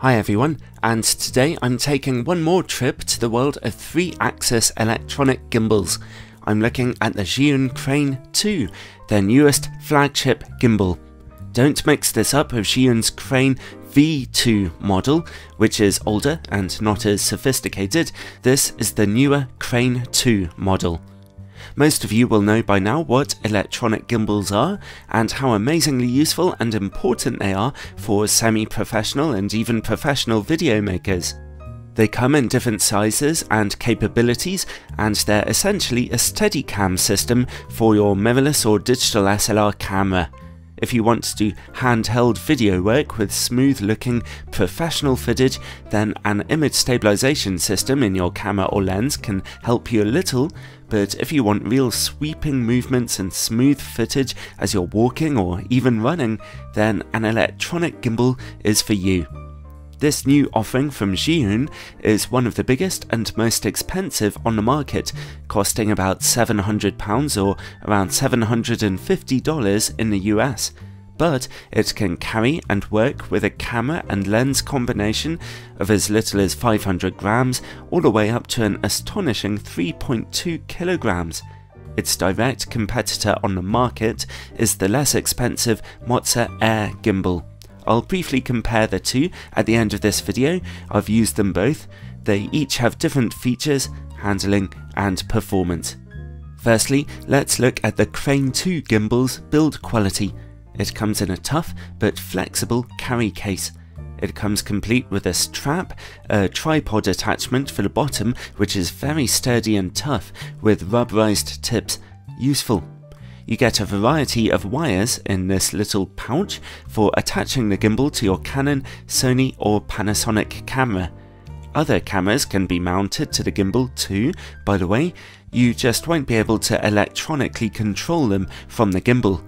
Hi everyone, and today I'm taking one more trip to the world of 3-axis electronic gimbals. I'm looking at the Zhiyun Crane 2, their newest flagship gimbal. Don't mix this up with Zhiyun's Crane V2 model, which is older and not as sophisticated. This is the newer Crane 2 model. Most of you will know by now what electronic gimbals are and how amazingly useful and important they are for semi-professional and even professional video makers. They come in different sizes and capabilities, and they're essentially a Steadicam system for your mirrorless or digital SLR camera. If you want to do handheld video work with smooth looking professional footage, then an image stabilization system in your camera or lens can help you a little, but if you want real sweeping movements and smooth footage as you're walking or even running, then an electronic gimbal is for you. This new offering from Zhiyun is one of the biggest and most expensive on the market, costing about £700 or around $750 in the US. But it can carry and work with a camera and lens combination of as little as 500 grams all the way up to an astonishing 3.2 kilograms. Its direct competitor on the market is the less expensive Mozza Air gimbal. I'll briefly compare the two at the end of this video. I've used them both. They each have different features, handling and performance. Firstly, let's look at the Crane 2 gimbal's build quality. It comes in a tough but flexible carry case. It comes complete with a strap, a tripod attachment for the bottom, which is very sturdy and tough with rubberized tips. Useful. You get a variety of wires in this little pouch for attaching the gimbal to your Canon, Sony or Panasonic camera. Other cameras can be mounted to the gimbal too, by the way. You just won't be able to electronically control them from the gimbal.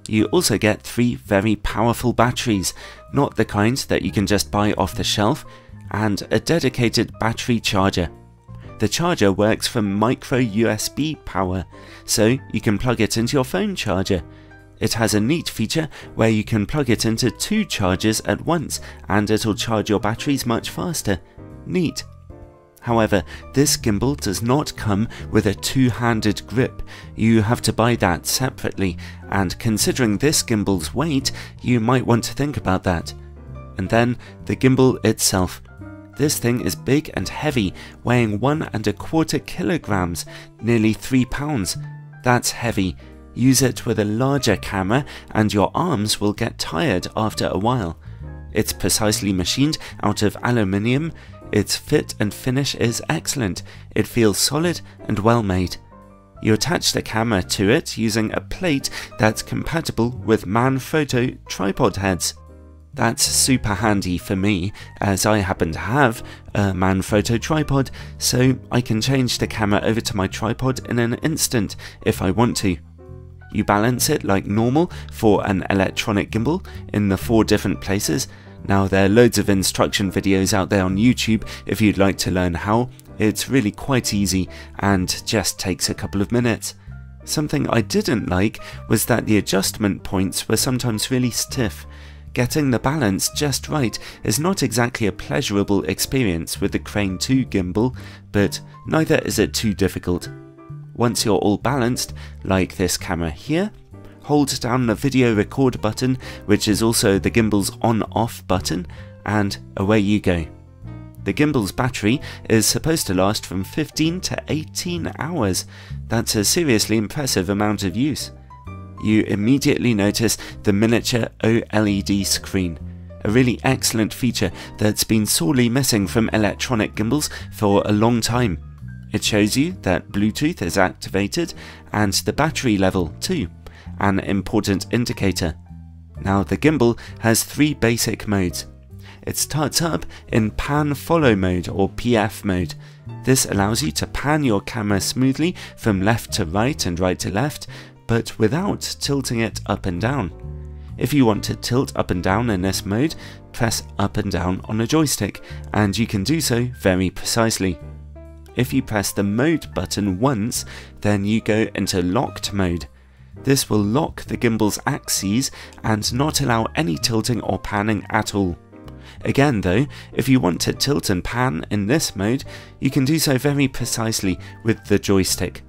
You also get 3 very powerful batteries, not the kind that you can just buy off the shelf, and a dedicated battery charger. The charger works from micro USB power, so you can plug it into your phone charger. It has a neat feature where you can plug it into 2 chargers at once and it'll charge your batteries much faster. Neat. However, this gimbal does not come with a 2-handed grip. You have to buy that separately, and considering this gimbal's weight, you might want to think about that. And then the gimbal itself. This thing is big and heavy, weighing 1¼ kilograms, nearly 3 pounds. That's heavy. Use it with a larger camera and your arms will get tired after a while. It's precisely machined out of aluminium. Its fit and finish is excellent. It feels solid and well made. You attach the camera to it using a plate that's compatible with Manfrotto tripod heads. That's super handy for me, as I happen to have a Manfrotto tripod, so I can change the camera over to my tripod in an instant if I want to. You balance it like normal for an electronic gimbal in the 4 different places. Now there are loads of instruction videos out there on YouTube if you'd like to learn how. It's really quite easy and just takes a couple of minutes. Something I didn't like was that the adjustment points were sometimes really stiff. Getting the balance just right is not exactly a pleasurable experience with the Crane 2 gimbal, but neither is it too difficult. Once you're all balanced, like this camera here, hold down the video record button, which is also the gimbal's on-off button, and away you go. The gimbal's battery is supposed to last from 15 to 18 hours. That's a seriously impressive amount of use. You immediately notice the miniature OLED screen, a really excellent feature that's been sorely missing from electronic gimbals for a long time. It shows you that Bluetooth is activated and the battery level too, an important indicator. Now the gimbal has 3 basic modes. It starts up in pan follow mode or PF mode. This allows you to pan your camera smoothly from left to right and right to left, but without tilting it up and down. If you want to tilt up and down in this mode, press up and down on a joystick, and you can do so very precisely. If you press the mode button once, then you go into locked mode. This will lock the gimbal's axes and not allow any tilting or panning at all. Again though, if you want to tilt and pan in this mode, you can do so very precisely with the joystick.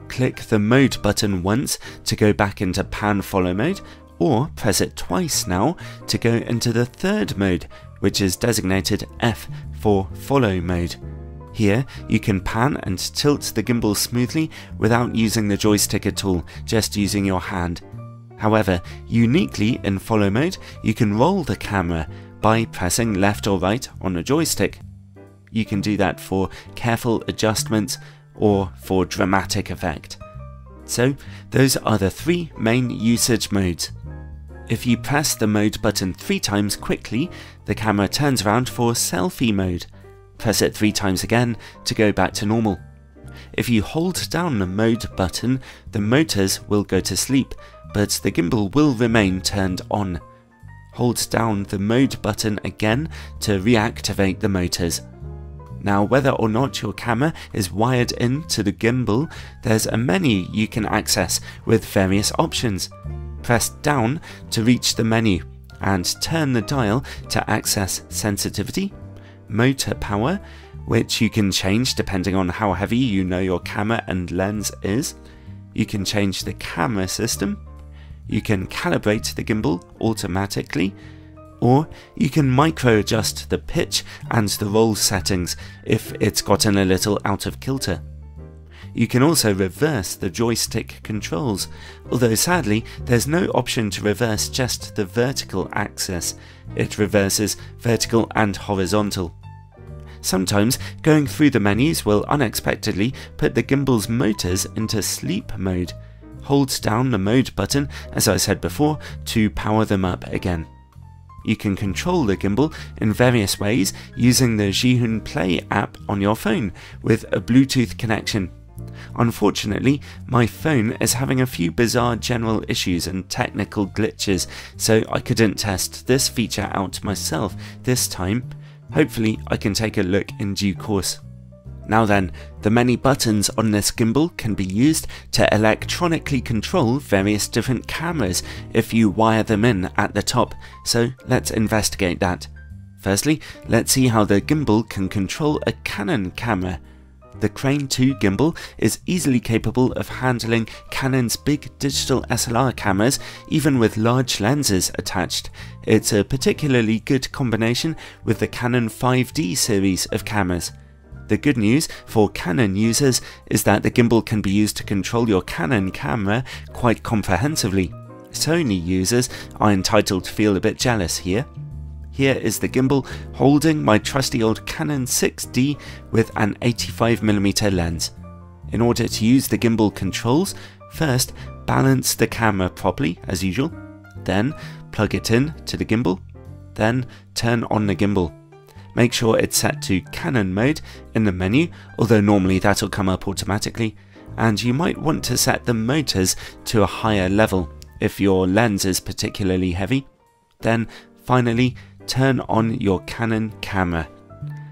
Click the mode button once to go back into pan follow mode, or press it twice now to go into the third mode, which is designated F for follow mode. Here you can pan and tilt the gimbal smoothly without using the joystick at all, just using your hand. However, uniquely in follow mode, you can roll the camera by pressing left or right on a joystick. You can do that for careful adjustments or for dramatic effect. So those are the three main usage modes. If you press the mode button 3 times quickly, the camera turns around for selfie mode. Press it 3 times again to go back to normal. If you hold down the mode button, the motors will go to sleep, but the gimbal will remain turned on. Hold down the mode button again to reactivate the motors. Now, whether or not your camera is wired into the gimbal, there's a menu you can access with various options. Press down to reach the menu and turn the dial to access sensitivity, motor power, which you can change depending on how heavy you know your camera and lens is. You can change the camera system. You can calibrate the gimbal automatically, or you can micro adjust the pitch and the roll settings if it's gotten a little out of kilter. You can also reverse the joystick controls, although sadly there's no option to reverse just the vertical axis. It reverses vertical and horizontal. Sometimes going through the menus will unexpectedly put the gimbal's motors into sleep mode. Hold down the mode button, as I said before, to power them up again. You can control the gimbal in various ways using the Zhiyun Play app on your phone with a Bluetooth connection. Unfortunately, my phone is having a few bizarre general issues and technical glitches, so I couldn't test this feature out myself this time. Hopefully I can take a look in due course. Now then, the many buttons on this gimbal can be used to electronically control various different cameras if you wire them in at the top, so let's investigate that. Firstly, let's see how the gimbal can control a Canon camera. The Crane 2 gimbal is easily capable of handling Canon's big digital SLR cameras, even with large lenses attached. It's a particularly good combination with the Canon 5D series of cameras. The good news for Canon users is that the gimbal can be used to control your Canon camera quite comprehensively. Sony users are entitled to feel a bit jealous here. Here is the gimbal holding my trusty old Canon 6D with an 85mm lens. In order to use the gimbal controls, first balance the camera properly as usual, then plug it in to the gimbal, then turn on the gimbal. Make sure it's set to Canon mode in the menu, although normally that'll come up automatically, and you might want to set the motors to a higher level if your lens is particularly heavy. Then finally turn on your Canon camera.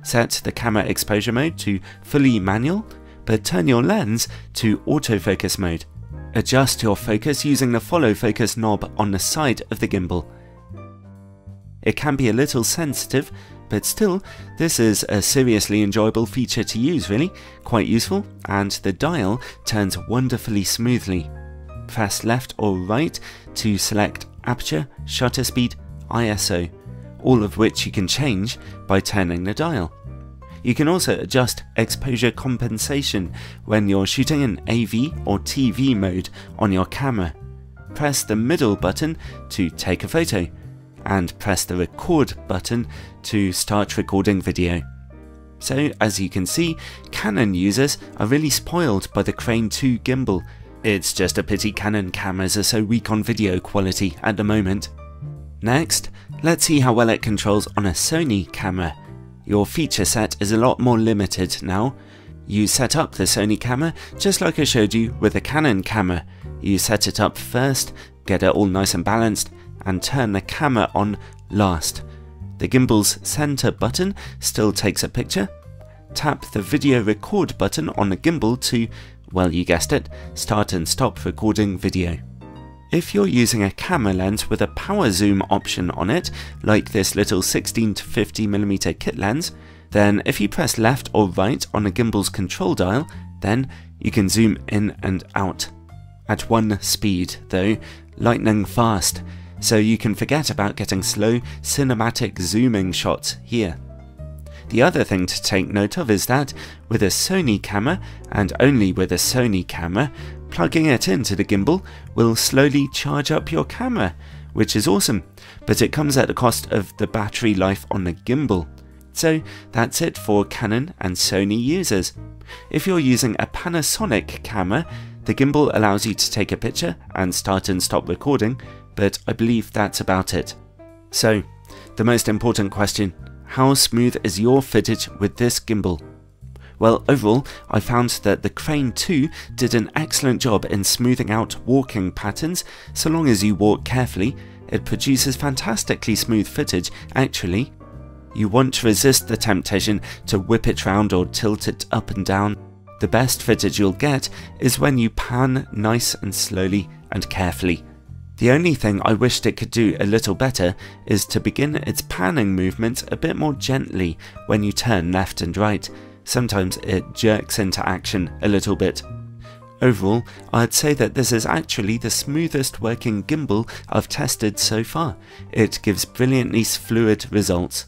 Set the camera exposure mode to fully manual, but turn your lens to autofocus mode. Adjust your focus using the follow focus knob on the side of the gimbal. It can be a little sensitive, but still, this is a seriously enjoyable feature to use really, quite useful, and the dial turns wonderfully smoothly. Press left or right to select aperture, shutter speed, ISO, all of which you can change by turning the dial. You can also adjust exposure compensation when you're shooting in AV or TV mode on your camera. Press the middle button to take a photo, and press the record button to start recording video. So as you can see, Canon users are really spoiled by the Crane 2 gimbal. It's just a pity Canon cameras are so weak on video quality at the moment. Next, let's see how well it controls on a Sony camera. Your feature set is a lot more limited now. You set up the Sony camera just like I showed you with the Canon camera. You set it up first, get it all nice and balanced, and turn the camera on last. The gimbal's center button still takes a picture. Tap the video record button on the gimbal to, well, you guessed it, start and stop recording video. If you're using a camera lens with a power zoom option on it, like this little 16 to 50mm kit lens, then if you press left or right on a gimbal's control dial, then you can zoom in and out. At one speed though, lightning fast, so you can forget about getting slow cinematic zooming shots here. The other thing to take note of is that with a Sony camera, and only with a Sony camera, plugging it into the gimbal will slowly charge up your camera, which is awesome, but it comes at the cost of the battery life on the gimbal. So that's it for Canon and Sony users. If you're using a Panasonic camera, the gimbal allows you to take a picture and start and stop recording, but I believe that's about it. So, the most important question: how smooth is your footage with this gimbal? Well, overall, I found that the Crane 2 did an excellent job in smoothing out walking patterns. So long as you walk carefully, it produces fantastically smooth footage, actually. You want to resist the temptation to whip it round or tilt it up and down. The best footage you'll get is when you pan nice and slowly and carefully. The only thing I wished it could do a little better is to begin its panning movement a bit more gently when you turn left and right. Sometimes it jerks into action a little bit. Overall, I'd say that this is actually the smoothest working gimbal I've tested so far. It gives brilliantly fluid results.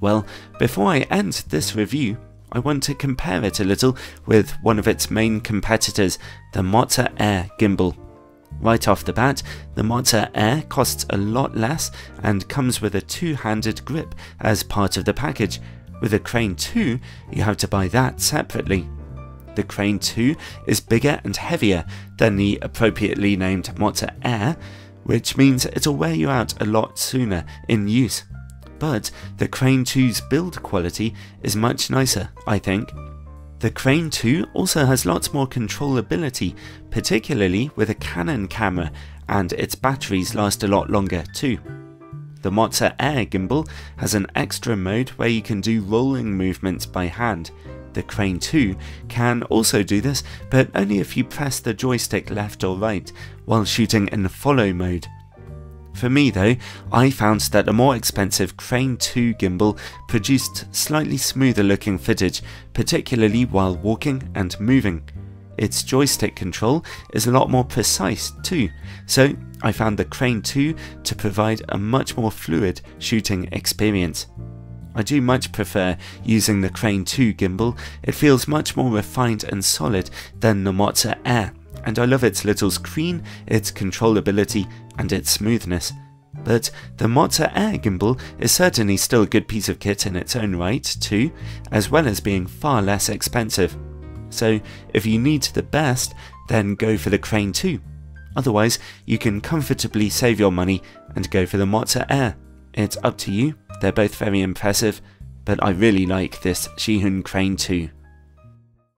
Well, before I end this review, I want to compare it a little with one of its main competitors, the Mozza Air gimbal. Right off the bat, the Mozza Air costs a lot less and comes with a two-handed grip as part of the package. With the Crane 2, you have to buy that separately. The Crane 2 is bigger and heavier than the appropriately named Mozza Air, which means it'll wear you out a lot sooner in use. But the Crane 2's build quality is much nicer, I think. The Crane 2 also has lots more controllability, particularly with a Canon camera, and its batteries last a lot longer too. The Mozza Air gimbal has an extra mode where you can do rolling movements by hand. The Crane 2 can also do this, but only if you press the joystick left or right while shooting in follow mode. For me though, I found that a more expensive Crane 2 gimbal produced slightly smoother looking footage, particularly while walking and moving. Its joystick control is a lot more precise too, so I found the Crane 2 to provide a much more fluid shooting experience. I do much prefer using the Crane 2 gimbal. It feels much more refined and solid than the Mozza Air, and I love its little screen, its controllability and its smoothness. But the Mozza Air gimbal is certainly still a good piece of kit in its own right too, as well as being far less expensive. So if you need the best, then go for the Crane 2. Otherwise, you can comfortably save your money and go for the Mozza Air. It's up to you, they're both very impressive, but I really like this Zhiyun Crane 2.